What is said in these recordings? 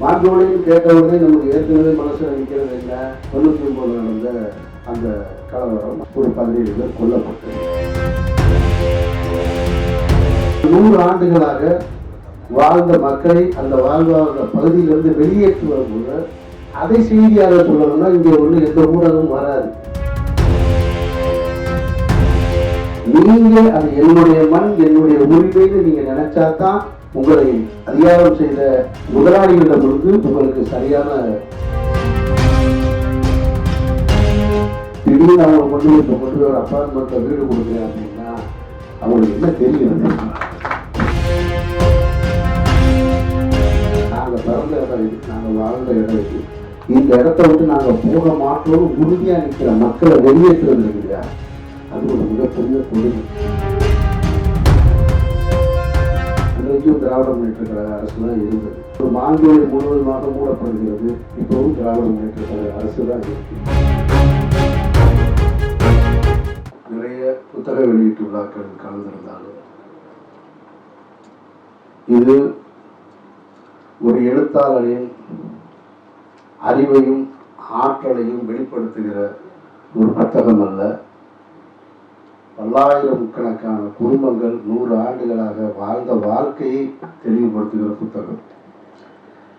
மாற்றோடையும் கேட்டவுடனே நமக்கு ஏற்கனவே மனசில் நிற்கிறது என்ன, 99 நடந்த அந்த கலவரம், ஒரு 17 பேர் கொல்லப்பட்டது. 100 ஆண்டுகளாக வாழ்ந்த மக்களை அந்த வாழ்வாத பகுதியிலிருந்து வெளியேற்றி வரும்போது அதை செய்தியாக சொல்லணும்னா இங்கே ஒன்று எந்த ஊடகமும் வராது. நீங்க அது என்னுடைய மண் என்னுடைய உரிமைன்னு நீங்க நினைச்சாதான் உங்களை அதிகாரம் செய்த முதலாளிகளிடமிருந்து உங்களுக்கு சரியான திடீர்னு அவங்க கொண்டு ஒரு அப்பார்ட்மெண்ட்ல வீடு கொடுக்குறேன் அப்படின்னா அவங்களுக்கு என்ன தெரியும்? நாங்க பிறந்த இடம் இது, நாங்க வாழ்ந்த இடம் இது, இந்த இடத்த விட்டு நாங்க போக மாட்டோம் உறுதியா நிற்கிற மக்களை வெளியேற்றுறது இல்லையா, அது ஒரு மிகப்பெரிய கொடுமை. அன்றைக்கும் திராவிட முன்னேற்ற கழக அரசு தான் இருந்தது. ஒரு மாண்புகளை முழுவதுமாக மூடப்படுகிறது. இப்பவும் திராவிட முன்னேற்ற கழக அரசு தான் இருக்கு. நிறைய புத்தக வெளியீட்டு விழாக்கள் கலந்திருந்தாலும் இது ஒரு எழுத்தாளரின் அறிவையும் ஆற்றலையும் வெளிப்படுத்துகிற ஒரு புத்தகம் அல்ல. பல்லாயிரக்கணக்கான குடும்பங்கள் 100 ஆண்டுகளாக வாழ்ந்த வாழ்க்கையை தெளிவுபடுத்துகிற புத்தகம்.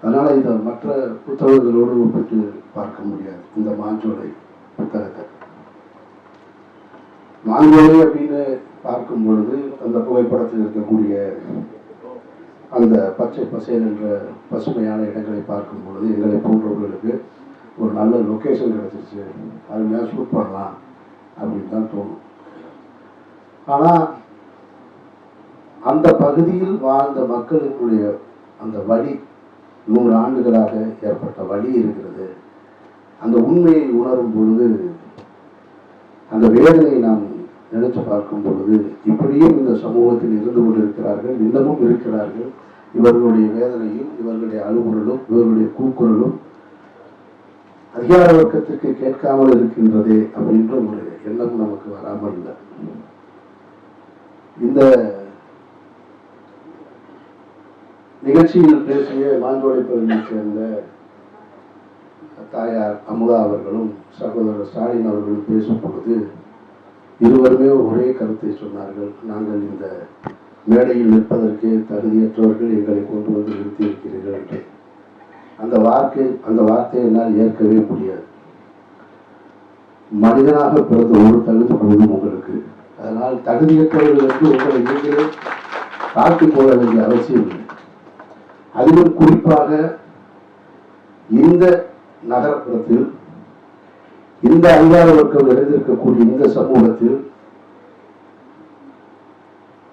அதனால இதை மற்ற புத்தகங்களோடு ஒப்பிட்டு பார்க்க முடியாது. இந்த மாஞ்சோலை புத்தகத்தை மாஞ்சோலை அப்படின்னு பார்க்கும் பொழுது அந்த புகைப்படத்தில் இருக்கக்கூடிய அந்த பச்சை பசேல் என்ற பசுமையான இடங்களை பார்க்கும் பொழுது எங்களை போன்றவர்களுக்கு ஒரு நல்ல லொக்கேஷன் கிடைச்சிருச்சு, அருமையாக ஷூட் பண்ணலாம் அப்படின்னு தான் தோணும். ஆனால் அந்த பகுதியில் வாழ்ந்த மக்களுடைய அந்த வலி, 100 ஆண்டுகளாக ஏற்பட்ட வலி இருக்கிறது. அந்த உண்மையை உணரும் பொழுது, அந்த வேதனையை நாம் நினைச்சு பார்க்கும் பொழுது, இப்படியும் இந்த சமூகத்தில் இருந்து கொண்டிருக்கிறார்கள், இன்னமும் இருக்கிறார்கள். இவர்களுடைய வேதனையும் இவர்களுடைய அழுகுறலும் இவர்களுடைய கூக்குரலும் அதிகார வர்க்கத்திற்கு கேட்காமல் இருக்கின்றதே அப்படின்ற ஒரு எண்ணம் நமக்கு வராமல் இல்லை. இந்த நிகழ்ச்சியில் பேசிய மாஞ்சோலை பகுதியைச் சேர்ந்த தாயார் அமுதா அவர்களும் சகோதரர் ஸ்டாலின் அவர்களும் பேசும் பொழுது இருவருமே ஒரே கருத்தை சொன்னார்கள். நாங்கள் இந்த மேடையில் நிற்பதற்கே தகுதியற்றவர்கள் எங்களை கொண்டு வந்து நிறுத்தியிருக்கிறீர்கள் என்று. அந்த வார்த்தையை என்னால் ஏற்கவே முடியாது. மனிதனாக பிறந்த ஒரு தகுதி பொழுதும் உங்களுக்கு, அதனால் தகுதியற்றவர்கள் என்று உங்களை நீங்களே காட்டிக் கொள்ள வேண்டிய அவசியம் இல்லை. அதிலும் குறிப்பாக இந்த நகரப்புறத்தில், இந்த அதிகார வர்க்கம் நிறைந்திருக்கக்கூடிய இந்த சமூகத்தில்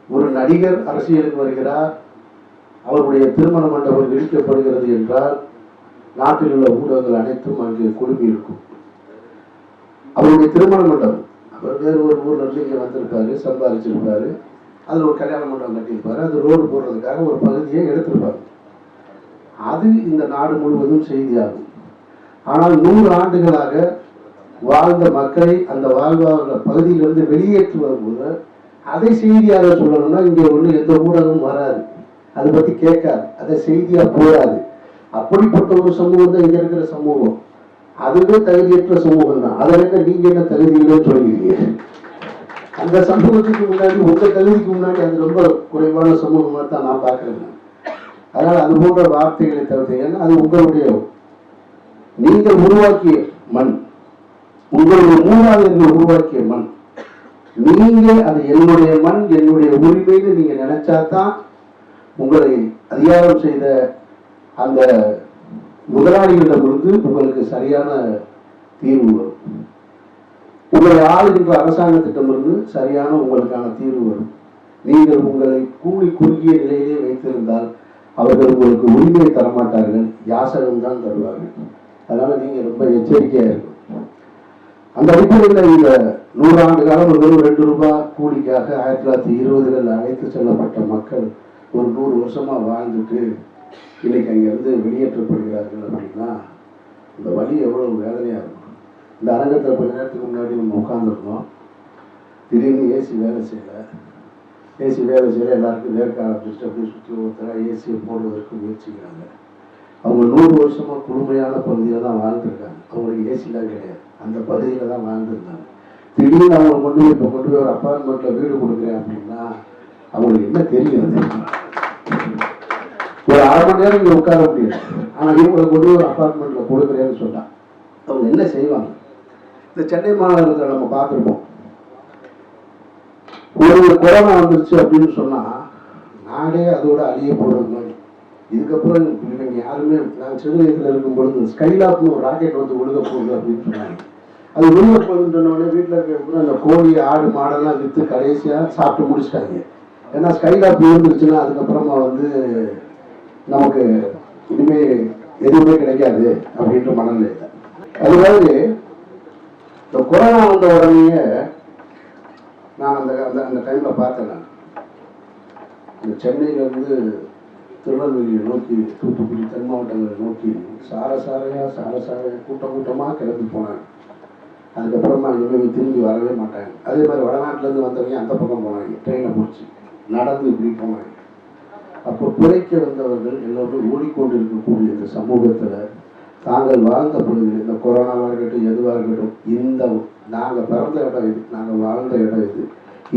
ஒரு நடிகர் அரசியலுக்கு வருகிறார், அவருடைய திருமண மண்டபம் இடிக்கப்படுகிறது என்றால் நாட்டில் உள்ள ஊடகங்கள் அனைத்தும் அங்கே குழுமி இருக்கும். அவருடைய திருமண மண்டபம், அவர் வேறு ஒரு ஊர்ல இருந்து இங்கே வந்திருப்பாரு, சம்பாதிச்சிருப்பாரு, அதில் ஒரு கல்யாண மண்டபம் கட்டியிருப்பாரு, அது ரோடு போடுறதுக்காக ஒரு பகுதியை எடுத்திருப்பாரு. அது இந்த நாடு முழுவதும் செய்தியாகும். ஆனால் 100 ஆண்டுகளாக வாழ்ந்த மக்களை அந்த வாழ்வாத பகுதியிலிருந்து வெளியேற்றி வரும்போது அதை செய்தியாக சொல்லணும்னா இங்கே ஒன்று எந்த ஊடகமும் வராது, அதை பற்றி கேட்காது, அதை செய்தியாக போடாது. அப்படிப்பட்ட ஒரு சமூகம் தான் இங்கே இருக்கிற சமூகம். அதுவே தகுதியற்ற சமூகம் தான். அதில் நீங்க என்ன தகுதியில்லைன்னு சொல்லிக்கிறீங்க? அந்த சமூகத்துக்கு முன்னாடி, உங்க தகுதிக்கு முன்னாடி அது ரொம்ப குறைவான சமூகமாக தான் நான் பார்க்குறேன். அதனால அது போன்ற வார்த்தைகளை தவிர்த்து, ஏன்னா அது உங்களுடைய நீங்கள் உருவாக்கிய மண், உங்களுடைய மூதாதையர்கள் உருவாக்கிய மண். நீங்க அது என்னுடைய மண் என்னுடைய உரிமைன்னு நீங்க நினைச்சாதான் உங்களை அதிகாரம் செய்த அந்த முதலாளிகளிடமிருந்து உங்களுக்கு சரியான தீர்வு வரும். உங்களை ஆளுகின்ற அரசாங்கத்திடமிருந்து சரியான உங்களுக்கான தீர்வு வரும். நீங்கள் உங்களை கூலி குறுகிய நிலையிலே வைத்திருந்தால் அவர்கள் உங்களுக்கு உரிமையை தரமாட்டார்கள், யாசகம் தான் தருவார்கள். அதனால நீங்க ரொம்ப எச்சரிக்கையா இருக்கும். அந்த அடிப்படையில் இந்த 100 ஆண்டு காலம் வெறும் 2 ரூபாய் கூலிக்காக 1920களில் அழைத்து செல்லப்பட்ட மக்கள் ஒரு 100 வருஷமா வாழ்ந்துட்டு இன்னைக்கு அங்கிருந்து வெளியேற்றப்படுகிறார்கள் அப்படின்னா இந்த வலி எவ்வளவு வேதனையா இருக்கும். இந்த அரங்கத்தில் கொஞ்ச நேரத்துக்கு முன்னாடி நம்ம உட்காந்துருந்தோம். திடீர்னு ஏசி வேலை செய்யல எல்லாருக்கும் வேர்க்க ஆரம்பிச்சுட்டு அப்படியே சுற்றி ஒருத்தராக ஏசியை போடுவதற்கு முயற்சிக்கிறாங்க. அவங்க 100 வருஷமா குளுமையான பகுதியில் தான் வாழ்ந்துருக்காங்க. அவங்களுக்கு ஏசிலாம் கிடையாது, அந்த பகுதியில் தான் வாழ்ந்துருந்தாங்க. திடீர்னு அவங்க கொண்டு போய் ஒரு அப்பார்ட்மெண்ட்டில் வீடு கொடுக்குறேன் அப்படின்னா அவங்களுக்கு என்ன தெரியும்? ஒரு 1/2 மணி நேரம் இங்கே உட்கார முடியாது. ஆனால் இவங்களை கொண்டு போய் ஒரு அப்பார்ட்மெண்ட்டில் கொடுக்குறேன்னு சொன்னா அவங்க என்ன செய்வாங்க? இந்த சென்னை மாநகரத்தில் நம்ம பார்த்துருப்போம். ஒரு கொரோனா வந்துருச்சு அப்படின்னு சொன்னா நாடே அதோட அழிய போறது மாதிரி. இதுக்கப்புறம் இவங்க யாருமே, நான் சிறு வயசுல இருக்கும் பொழுது ஸ்கைலாப்னு ஒரு ராக்கெட் வந்து ஒழுக போகுது அப்படின்னு சொன்னாங்க. அது ஒழுக போகுதுன்னு சொன்னோடனே வீட்டில் இருக்க அந்த கோழி ஆடு மாடெல்லாம் விற்று கடைசியாக சாப்பிட்டு முடிச்சிட்டாங்க. ஏன்னா ஸ்கைலாப் இருந்துருச்சுன்னா அதுக்கப்புறமா வந்து நமக்கு இனிமே எதுவுமே கிடைக்காது அப்படின்ற மனநிலை இல்லை. அது மாதிரி இந்த கொரோனா வந்த உடனே நான் அந்த அந்த அந்த டைமில் பார்த்தேன். நான் இந்த சென்னையிலேருந்து திருநெல்வேலியை நோக்கி, தூத்துக்குடி, தென் மாவட்டங்களை நோக்கி சார கூட்டமாக கிளம்பி போனாங்க. அதுக்கப்புறமா இனிமேல் திரும்பி வரவே மாட்டாங்க. அதே மாதிரி வடநாட்டிலேருந்து வந்தவங்க அந்த பக்கம் போனாங்க, ட்ரெயினை பிடிச்சி நடந்து இப்படி போனாங்க. அப்போ பிழைக்க வந்தவர்கள் எல்லோரும் ஓடிக்கொண்டு இருக்கக்கூடிய இந்த சமூகத்தில் தாங்கள் வாழ்ந்த பகுதியில் இந்த கொரோனாவாக இருக்கட்டும், எதுவாக இருக்கட்டும், இந்த நாங்கள் பிறந்த இடம் இது, நாங்கள் வாழ்ந்த இடம் இது,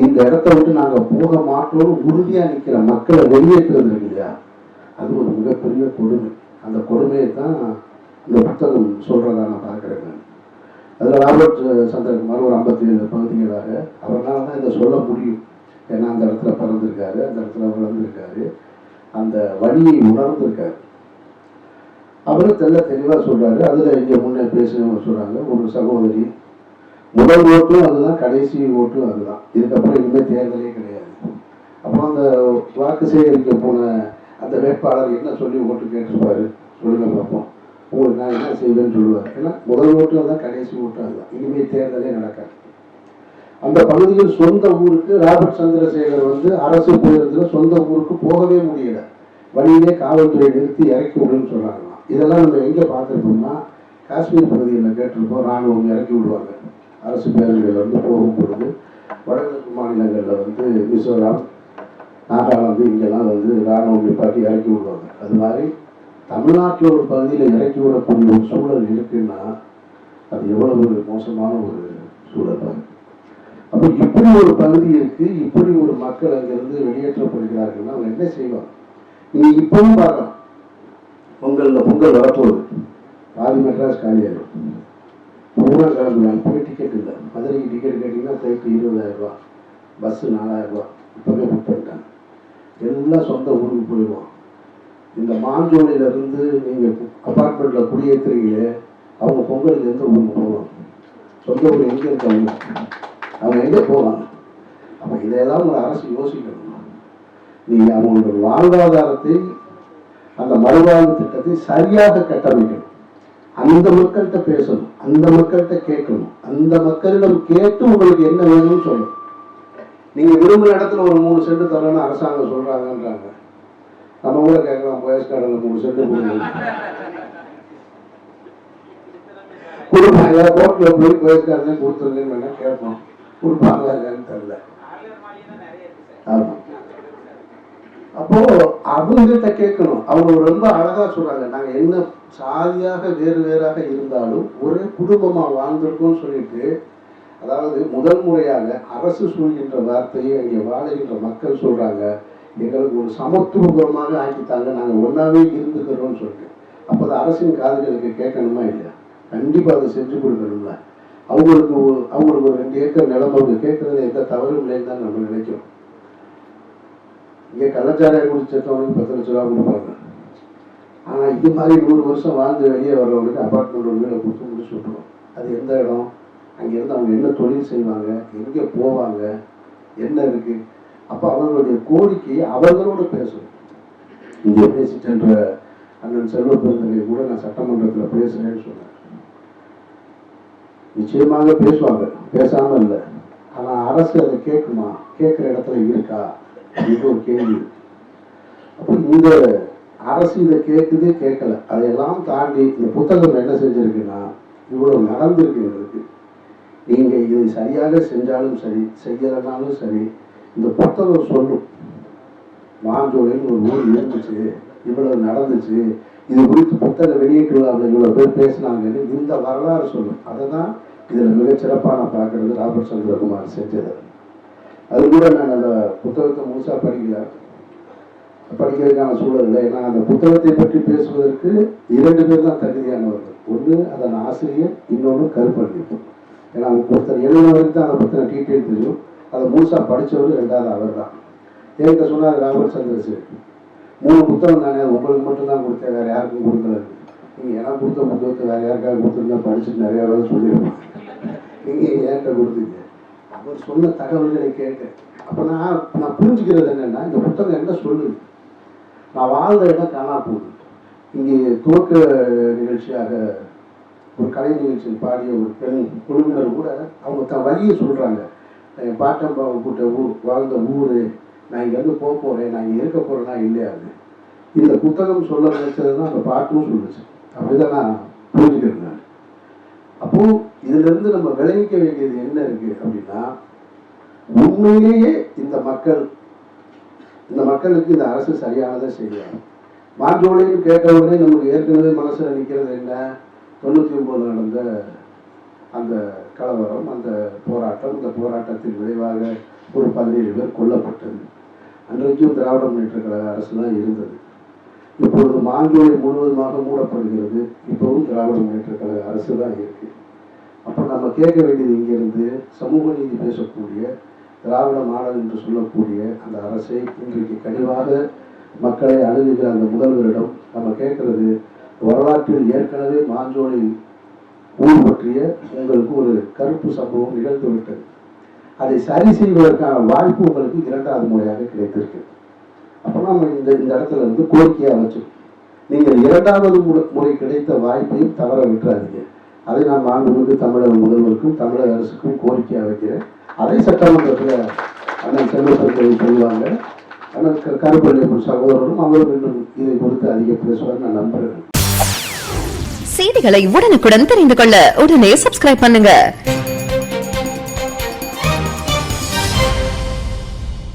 இந்த இடத்த விட்டு நாங்கள் போக மாட்டோம்னு உறுதியாக நிற்கிற மக்களை வெளியேற்றுறது இருக்கு இல்லையா, அது ஒரு மிகப்பெரிய கொடுமை. அந்த கொடுமையை தான் இந்த புத்தகம் சொல்கிறதா நான் பார்க்குறேன். அதில் ராபர்ட் சந்திரகுமார் ஒரு 57 பகுதிகளாக அவரால் தான் இதை சொல்ல முடியும். ஏன்னா அந்த இடத்துல பிறந்திருக்காரு, அந்த இடத்துல வளர்ந்துருக்காரு, அந்த வழியை உணர்ந்திருக்காரு. அவரும் தெளிவாக சொல்கிறாரு. அதில் இங்கே முன்னே பேசுகிறவங்க சொல்கிறாங்க, ஒரு சகோதரி முதல் ஓட்டும் அதுதான், கடைசி ஓட்டும் அதுதான், இதுக்கப்புறம் இனிமேல் தேர்தலே கிடையாது. அப்புறம் அந்த வாக்கு சேகரிக்க போன அந்த வேட்பாளர் என்ன சொல்லி ஓட்டு கேட்டிருப்பாரு சொல்லுங்க பார்ப்போம், உங்களுக்கு நான் என்ன செய்வேன்னு சொல்லுவார். ஏன்னா முதல் ஓட்டு அதுதான், கடைசி ஓட்டும் அதுதான், இனிமேல் தேர்தலே நடக்காது. அந்த பகுதியில் சொந்த ஊருக்கு ராபர்ட் சந்திரசேகர் வந்து அரசு பேருந்தில் சொந்த ஊருக்கு போகவே முடியல. வழியிலே காவல்துறை நிறுத்தி இறக்கி விடுன்னு சொல்கிறாங்களாம். இதெல்லாம் நம்ம எங்கே பார்த்துருப்போம்னா காஷ்மீர் பகுதிகளில் கேட்டிருப்போம். இராணுவம் இறக்கி விடுவாங்க அரசு பேருந்துகள் வந்து போகும் பொழுது. வடகிழக்கு மாநிலங்களில் வந்து மிசோரம், நாகாலாந்து இங்கெல்லாம் வந்து இராணுவம் நிப்பாட்டி இறக்கி விடுவாங்க. அது மாதிரி தமிழ்நாட்டில் ஒரு பகுதியில் இறக்கி விடக்கூடிய ஒரு சூழல் இருக்குன்னா அது எவ்வளவு ஒரு மோசமான ஒரு சூழல். அப்போ இப்படி ஒரு பகுதி இருக்கு, இப்படி ஒரு மக்கள் அங்கிருந்து வெளியேற்றப்படுகிறார்கள்னா அவங்க என்ன செய்வாங்க? நீங்க இப்பவும் பார்க்கலாம், பொங்கல் வரப்போகுது, பாதி மெட்ராஸ் காலியாகும், பூரா கிளம்புவாங்க. போய் டிக்கெட் இல்லை, மதுரைக்கு டிக்கெட் கேட்டிங்கன்னா ஃப்ளைட்டு 20,000 ரூபா, பஸ்ஸு 4,000 ரூபா, இப்போவே புக் பண்ணிட்டாங்க. எல்லாம் சொந்த ஊருக்கு போயிடுவோம். இந்த மாஞ்சோலையிலேருந்து நீங்கள் அப்பார்ட்மெண்ட்டில் குடியேற்றுறீங்களே, அவங்க பொங்கலுக்கு எந்த ஊருக்கு போவாங்க? சொந்த ஊர் எங்கே இருக்காங்க? அவங்க எங்கே போவாங்க? அப்போ இதையெல்லாம் ஒரு அரசு யோசிக்கணும். நீங்கள் அவங்களுடைய வாழ்வாதாரத்தை, அந்த மறுவாழ்வு திட்டத்தை சரியாக கட்டமைக்கணும். அந்த மக்கள்கிட்ட பேசணும், அந்த மக்கள்கிட்ட கேட்கணும், அந்த மக்களிடம் கேட்டு உங்களுக்கு என்ன வேணும்னு சொல்லணும். நீங்கள் விரும்புகிற இடத்துல ஒரு 3 சென்ட் தரணும்னு அரசாங்கம் சொல்கிறாங்கன்றாங்க. நம்ம கூட கேட்கலாம், போயஸ் கார்டனில் 3 சென்ட் கொடுப்பாங்க. கோர்ட்டில் போய் போயஸ் கார்டனே கொடுத்துருங்கன்னு வேணா கேட்போம், கொடுப்பாங்க இல்லைன்னு தெரியல. ஆமாம், அப்போ அவங்ககிட்ட கேட்கணும். அவங்க ரொம்ப அழகா சொல்றாங்க, நாங்க என்ன சாதியாக வேறாக இருந்தாலும் ஒரே குடும்பமா வாழ்ந்திருக்கோம்னு சொல்லிட்டு, அதாவது முதல் முறையாக அரசு சொல்கின்ற வார்த்தையை அங்கே வாழ்கின்ற மக்கள் சொல்றாங்க, எங்களுக்கு ஒரு சமத்துவபுரமாக ஆக்கித்தாங்க, நாங்க ஒன்னாவே இருந்துக்கிறோம்னு சொல்லிட்டு. அப்போ அது அரசின் காதுகளுக்கு கேட்கணுமா இல்லையா? கண்டிப்பா அதை செஞ்சு கொடுக்கணும்ல. அவங்களுக்கு ஒரு 2 ஏக்கர் நிலம் அவங்க கேட்கறது எந்த தவறும் இல்லைன்னு தான் நம்ம நினைக்கிறோம். இங்கே கள்ளச்சாராயம் குடிச்சவனுக்கு 10 லட்ச ரூபா கொடுப்பாங்க. ஆனால் இது மாதிரி 100 வருஷம் வாழ்ந்து வெளியே வர்றவங்களுக்கு அப்பார்ட்மெண்ட் ஒரு வீடை கொடுத்து முடிச்சு விட்டுருவோம். அது எந்த இடம்? அங்கேருந்து அவங்க என்ன தொழில் செய்வாங்க, எங்கே போவாங்க, என்ன இருக்கு? அப்போ அவர்களுடைய கோரிக்கையை அவர்களோடு பேசணும். இங்கே பேசிட்டேன்ற அண்ணன் செல்வ பெருந்தகை கூட நான் சட்டமன்றத்தில் பேசுகிறேன்னு சொன்னேன். நிச்சயமாக பேசுவாங்க, பேசாமல் இல்லை. ஆனால் அரசு அதை கேட்குமா? கேட்குற இடத்துல இருக்கா? இது ஒரு கேள்வி. அப்போ இந்த அரசு இதை கேட்குது கேட்கல, அதையெல்லாம் தாண்டி இந்த புத்தகம் என்ன செஞ்சிருக்குன்னா, இவ்வளவு நடந்திருக்கு எங்களுக்கு. நீங்க இதை சரியாக செஞ்சாலும் சரி, செய்யலனாலும் சரி, இந்த புத்தகம் சொல்லும், மாஞ்சோலைன்னு ஒரு ஊர் இருந்துச்சு, இவ்வளவு நடந்துச்சு, இது குறித்து புத்தக வெளியீட்டு விழாவில் இவ்வளவு பேர் பேசினாங்கன்னு இந்த வரலாறு சொல்லும். அதை தான் இதுல மிகச்சிறப்பாக நான் பார்க்கறது ராபர்ட் சந்திரகுமார் செஞ்சது. அது கூட நான் அந்த புத்தகத்தை முழுசா படிக்கிறதுக்கான சூழல் இல்லை. ஏன்னா அந்த புத்தகத்தை பற்றி பேசுவதற்கு 2 பேர் தான் தகுதியானவர்கள். ஒன்று அதன் ஆசிரியர், இன்னொன்று கருப்பண்ணி. ஏன்னா ஒருத்தர் எழுதினவருக்கு தான் அதை பற்றின டீட்டெயில் தெரியும். அதை முழுசா படித்தவர் 2வது அவர் தான். என்கிட்ட சொன்னார் ராபர்ட் சந்திரசேகர், 3 புத்தகம் தானே, உங்களுக்கு மட்டும்தான் கொடுத்தேன், வேற யாருக்கும் கொடுக்கல. நீங்கள் எனக்கு கொடுத்த புத்தகத்தை வேற யாருக்காக கொடுத்துருந்தா படிச்சுட்டு நிறையா வேலை சொல்லியிருப்போம். நீங்கள் ஏன்கிட்ட கொடுத்தீங்க? அவர் சொன்ன தகவல்களை கேட்டேன். அப்போ நான் புரிஞ்சுக்கிறது என்னென்னா, இந்த புத்தகம் என்ன சொல்லுது, நான் வாழ்ந்த இடம் காணா போகுது. இங்கே துவக்க நிகழ்ச்சியாக ஒரு கலை நிகழ்ச்சியில் பாடிய ஒரு பெண் குழுவினர் கூட அவங்க தன் வழியை சொல்கிறாங்க. என் பாட்டம்பாவை கூட்ட வாழ்ந்த ஊர், நான் இங்கேருந்து போக போகிறேன், நான் இங்கே இருக்க போகிறேன்னா இல்லையாது. இந்த புத்தகம் சொல்ல நினைச்சது தான் அந்த பாட்டும் சொல்லுச்சு. அப்படிதான் நான் புரிஞ்சுக்கிறேன் நான். அப்போது இதிலிருந்து நம்ம விளைவிக்க வேண்டியது என்ன இருக்குது அப்படின்னா, உண்மையிலேயே இந்த மக்களுக்கு இந்த அரசு சரியானதை செய்யலாம். மாஞ்சோலைன்னு கேட்டவுடனே நமக்கு ஏற்கனவே மனசில் நிற்கிறது என்ன, 99 நடந்த அந்த கலவரம், அந்த போராட்டம், இந்த போராட்டத்தின் விளைவாக ஒரு 17 பேர் கொல்லப்பட்டது. அன்றைக்கும் திராவிட முன்னேற்ற கழக அரசு தான் இருந்தது. இப்பொழுது மாஞ்சோலை முழுவதுமாக மூடப்படுகிறது. இப்போவும் திராவிட முன்னேற்ற கழக அரசு தான் இருக்கு. அப்போ நம்ம கேட்க வேண்டியது, இங்கிருந்து சமூக நீதி பேசக்கூடிய திராவிட மாடல் என்று சொல்லக்கூடிய அந்த அரசை இன்றைக்கு கனிவாக மக்களை அணுகுகிற அந்த முதல்வரிடம் நம்ம கேட்கறது, வரலாற்றில் ஏற்கனவே மாஞ்சோலை ஊர் பற்றிய உங்களுக்கு ஒரு கருப்பு சம்பவம் நிகழ்ந்துவிட்டது. அதை சரி செய்வதற்கான வாய்ப்பு உங்களுக்கு 2வது முறையாக கிடைத்திருக்கு. அப்போ நம்ம இந்த இடத்துல இருந்து கோரிக்கையாக வச்சு, நீங்கள் 2வது முறை கிடைத்த வாய்ப்பையும் தவற விட்டுறாதீங்க. அதை நான் மாண்புமிகு தமிழக முதல்வருக்கும் தமிழக அரசுக்கும் கோரிக்கையாக வைக்கிறேன். அதை சட்டமன்றத்தில் அண்ணன் செல்வசங்கரை சொல்லுவாங்க. அண்ணன் கருப்பள்ளியப்பன் சகோதரரும் அவரும் இன்னும் இதை குறித்து அதிக பேசுவார் நான் நம்புகிறேன். செய்திகளை உடனுக்குடன் தெரிந்து கொள்ள உடனே சப்ஸ்கிரைப் பண்ணுங்க.